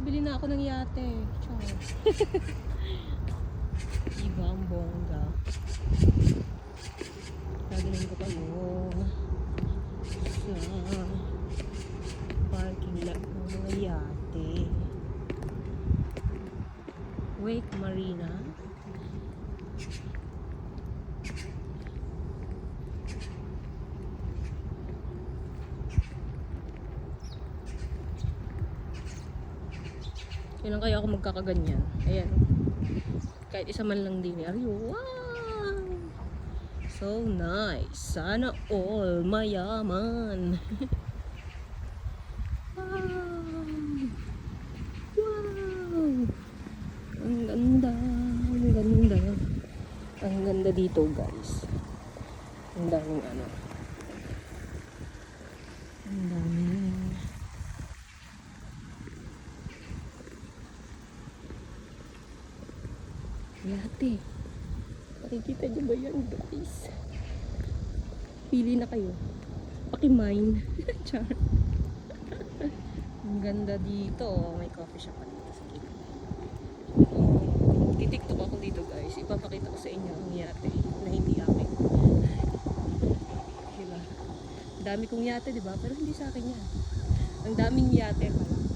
Nakabili na ako ng yate. Char. Diba ang bongga? Dadalhin ko kayo sa parking lot ng mga yate. Wake Marina. Kailan kaya ako magkakaganyan? Ayan. Kahit isa man lang din. Wow! So nice. Sana all mayaman. Wow! Wow! Ang ganda. Ang ganda. Ang ganda dito, guys. Ang daming ano. Ang daming yate. Nakikita niyo ba yan, guys? Pili na kayo. Paki-mine. Char. Ang ganda dito. May coffee shop pa dito sa gilid. Titiktok ako dito, guys. Ipapakita ko sa inyo ang yate na hindi akin. Diba? Ang dami kong yate, diba? Pero hindi sa akin yan. Ang daming yate pala.